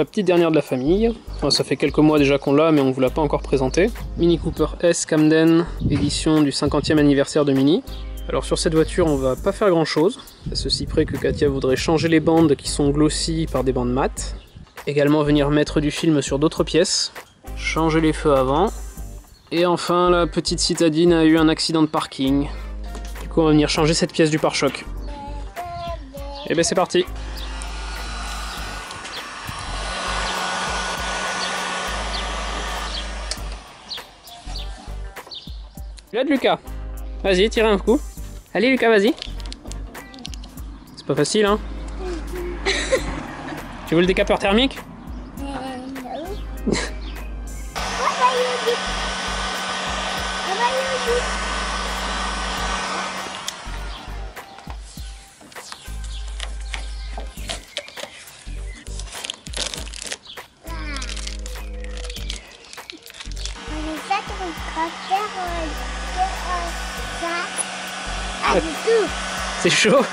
petite dernière de la famille. Enfin, ça fait quelques mois déjà qu'on l'a, mais on ne vous l'a pas encore présenté. Mini Cooper S Camden, édition du 50e anniversaire de Mini. Alors sur cette voiture, on va pas faire grand chose, à ceci près que Katia voudrait changer les bandes qui sont glossy par des bandes mates. Également venir mettre du film sur d'autres pièces, changer les feux avant. Et enfin, la petite citadine a eu un accident de parking. Du coup, on va venir changer cette pièce du pare-choc. Et ben c'est parti. Là de Lucas. Vas-y, tire un coup. Allez Lucas, vas-y. C'est pas facile, hein. Tu veux le décapeur thermique? Non. C'est chaud.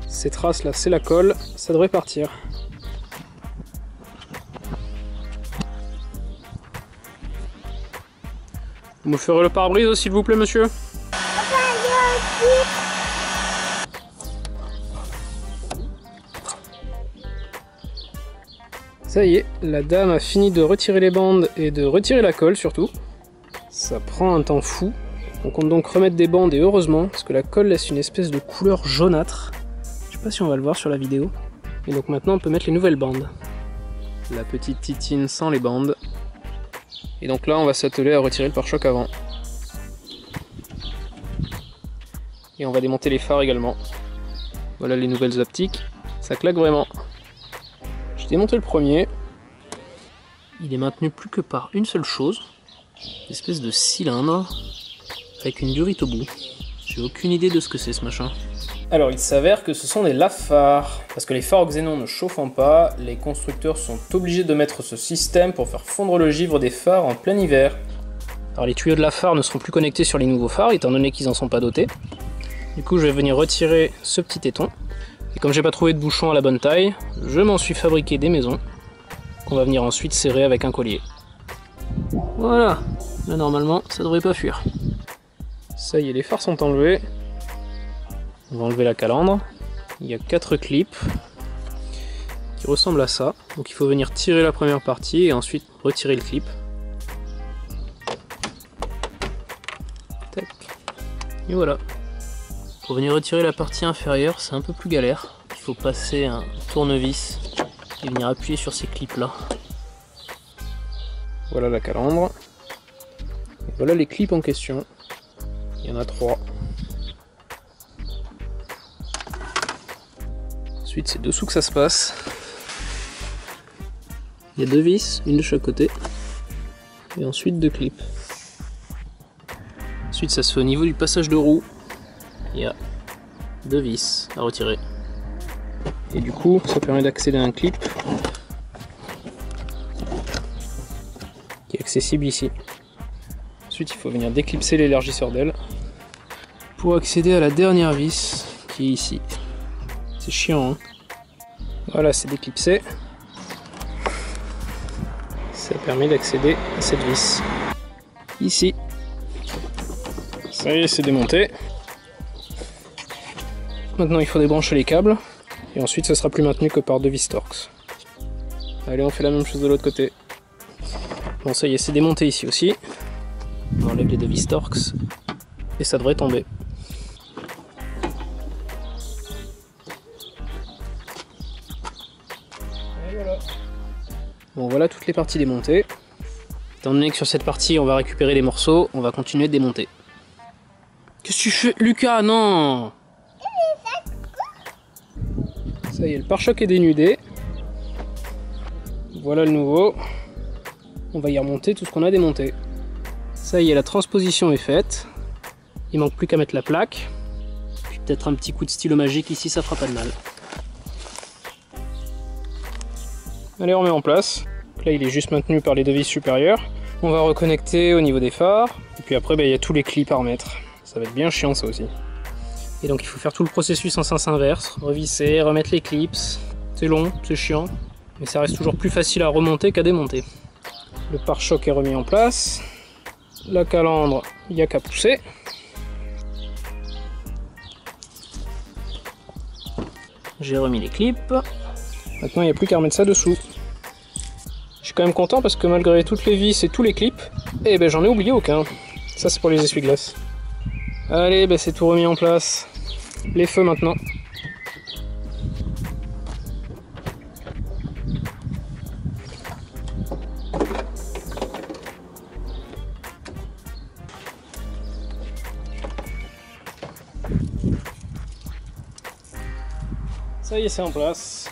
Ces traces là, c'est la colle, ça devrait partir. Vous me ferez le pare-brise s'il vous plaît, monsieur? Ça y est, la dame a fini de retirer les bandes et de retirer la colle surtout. Ça prend un temps fou. On compte donc remettre des bandes et heureusement, parce que la colle laisse une espèce de couleur jaunâtre. Je sais pas si on va le voir sur la vidéo. Et donc maintenant on peut mettre les nouvelles bandes. La petite titine sans les bandes. Et donc là on va s'atteler à retirer le pare-choc avant. Et on va démonter les phares également. Voilà les nouvelles optiques. Ça claque vraiment. J'ai démonté le premier. Il est maintenu plus que par une seule chose. Une espèce de cylindre avec une durite au bout. J'ai aucune idée de ce que c'est ce machin. Alors il s'avère que ce sont des lave-phares. Parce que les phares xénon ne chauffant pas, les constructeurs sont obligés de mettre ce système pour faire fondre le givre des phares en plein hiver. Alors les tuyaux de lave-phare ne seront plus connectés sur les nouveaux phares étant donné qu'ils n'en sont pas dotés. Du coup je vais venir retirer ce petit éton. Et comme j'ai pas trouvé de bouchon à la bonne taille, je m'en suis fabriqué des maisons qu'on va venir ensuite serrer avec un collier. Voilà, là normalement ça devrait pas fuir. Ça y est, les phares sont enlevés. On va enlever la calandre. Il y a 4 clips qui ressemblent à ça. Donc il faut venir tirer la première partie et ensuite retirer le clip. Tac. Et voilà. Pour venir retirer la partie inférieure, c'est un peu plus galère. Il faut passer un tournevis et venir appuyer sur ces clips là. Voilà la calandre. Et voilà les clips en question. Il y en a 3. Ensuite c'est dessous que ça se passe. Il y a 2 vis, une de chaque côté. Et ensuite 2 clips. Ensuite ça se fait au niveau du passage de roue. Il y a 2 vis à retirer. Et du coup, ça permet d'accéder à un clip qui est accessible ici. Ensuite, il faut venir déclipser l'élargisseur d'aile pour accéder à la dernière vis qui est ici. C'est chiant, hein? Voilà, c'est déclipsé. Ça permet d'accéder à cette vis. Ici. Ça y est, c'est démonté. Maintenant il faut débrancher les câbles et ensuite ça sera plus maintenu que par 2 vis Torx. Allez, on fait la même chose de l'autre côté. Bon, ça y est, c'est démonté ici aussi. On enlève les 2 vis Torx et ça devrait tomber. Et voilà. Bon, voilà toutes les parties démontées. Étant donné que sur cette partie on va récupérer les morceaux, on va continuer de démonter. Qu'est-ce que tu fais, Lucas? Non! Ça y est, le pare-choc est dénudé. Voilà le nouveau. On va y remonter tout ce qu'on a démonté. Ça y est, la transposition est faite. Il manque plus qu'à mettre la plaque. Puis peut-être un petit coup de stylo magique ici, ça fera pas de mal. Allez, on remet en place. Donc là il est juste maintenu par les deux vis supérieures. On va reconnecter au niveau des phares. Et puis après il y a tous les clips à remettre. Ça va être bien chiant ça aussi. Et donc il faut faire tout le processus en sens inverse. Revisser, remettre les clips. C'est long, c'est chiant. Mais ça reste toujours plus facile à remonter qu'à démonter. Le pare-choc est remis en place. La calandre, il n'y a qu'à pousser. J'ai remis les clips. Maintenant, il n'y a plus qu'à remettre ça dessous. Je suis quand même content parce que malgré toutes les vis et tous les clips, eh ben, j'en ai oublié aucun. Ça, c'est pour les essuie-glaces. Allez, ben, c'est tout remis en place. Les feux maintenant. Ça y est, c'est en place.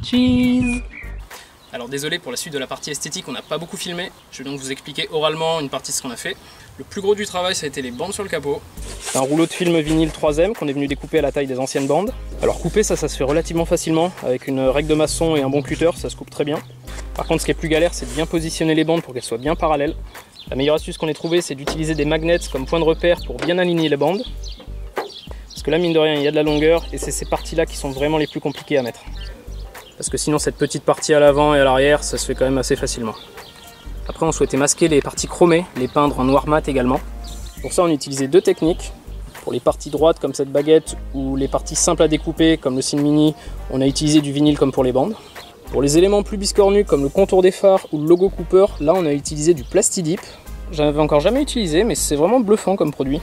Cheese! Alors désolé pour la suite de la partie esthétique, on n'a pas beaucoup filmé. Je vais donc vous expliquer oralement une partie de ce qu'on a fait. Le plus gros du travail, ça a été les bandes sur le capot. C'est un rouleau de film vinyle 3M qu'on est venu découper à la taille des anciennes bandes. Alors couper ça se fait relativement facilement. Avec une règle de maçon et un bon cutter, ça se coupe très bien. Par contre, ce qui est plus galère, c'est de bien positionner les bandes pour qu'elles soient bien parallèles. La meilleure astuce qu'on ait trouvée, c'est d'utiliser des magnets comme point de repère pour bien aligner les bandes. Parce que là, mine de rien, il y a de la longueur et c'est ces parties-là qui sont vraiment les plus compliquées à mettre. Parce que sinon, cette petite partie à l'avant et à l'arrière, ça se fait quand même assez facilement. Après, on souhaitait masquer les parties chromées, les peindre en noir mat également. Pour ça, on utilisait deux techniques. Pour les parties droites, comme cette baguette, ou les parties simples à découper, comme le Cine Mini, on a utilisé du vinyle comme pour les bandes. Pour les éléments plus biscornus comme le contour des phares ou le logo Cooper, là on a utilisé du Plastidip. J'en avais encore jamais utilisé, mais c'est vraiment bluffant comme produit.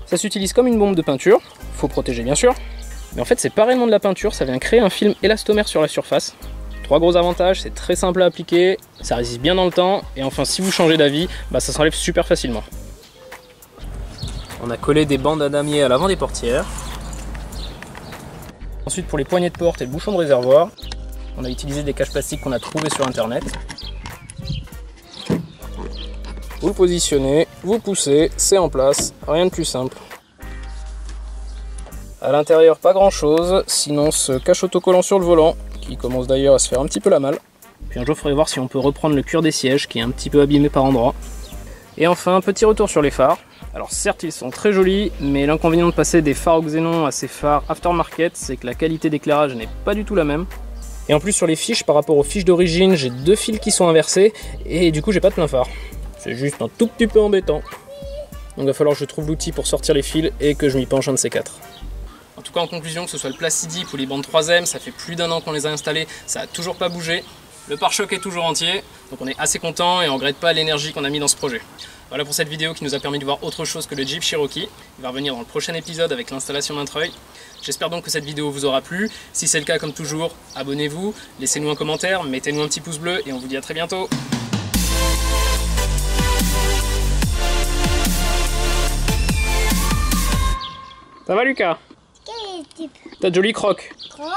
Ça s'utilise comme une bombe de peinture, faut protéger bien sûr. Mais en fait c'est pareillement de la peinture, ça vient créer un film élastomère sur la surface. 3 gros avantages, c'est très simple à appliquer, ça résiste bien dans le temps, et enfin si vous changez d'avis, bah, ça s'enlève super facilement. On a collé des bandes à damier à l'avant des portières. Ensuite pour les poignées de porte et le bouchon de réservoir, on a utilisé des caches plastiques qu'on a trouvées sur internet. Vous le positionnez, vous poussez, c'est en place, rien de plus simple. À l'intérieur pas grand chose, sinon ce cache autocollant sur le volant, qui commence d'ailleurs à se faire un petit peu la malle. Puis un jour il faudrait voir si on peut reprendre le cuir des sièges, qui est un petit peu abîmé par endroits. Et enfin un petit retour sur les phares. Alors certes ils sont très jolis, mais l'inconvénient de passer des phares au xénon à ces phares aftermarket, c'est que la qualité d'éclairage n'est pas du tout la même. Et en plus sur les fiches, par rapport aux fiches d'origine, j'ai 2 fils qui sont inversés et du coup j'ai pas de plein phare. C'est juste un tout petit peu embêtant. Donc il va falloir que je trouve l'outil pour sortir les fils et que je m'y penche un de ces 4. En tout cas en conclusion, que ce soit le Plastidip ou les bandes 3M, ça fait plus d'1 an qu'on les a installées, ça a toujours pas bougé. Le pare-choc est toujours entier, donc on est assez content et on regrette pas l'énergie qu'on a mis dans ce projet. Voilà pour cette vidéo qui nous a permis de voir autre chose que le Jeep Cherokee. Il va revenir dans le prochain épisode avec l'installation d'un treuil. J'espère donc que cette vidéo vous aura plu. Si c'est le cas, comme toujours, abonnez-vous, laissez-nous un commentaire, mettez-nous un petit pouce bleu et on vous dit à très bientôt. Ça va Lucas? T'as de jolis crocs. Croc.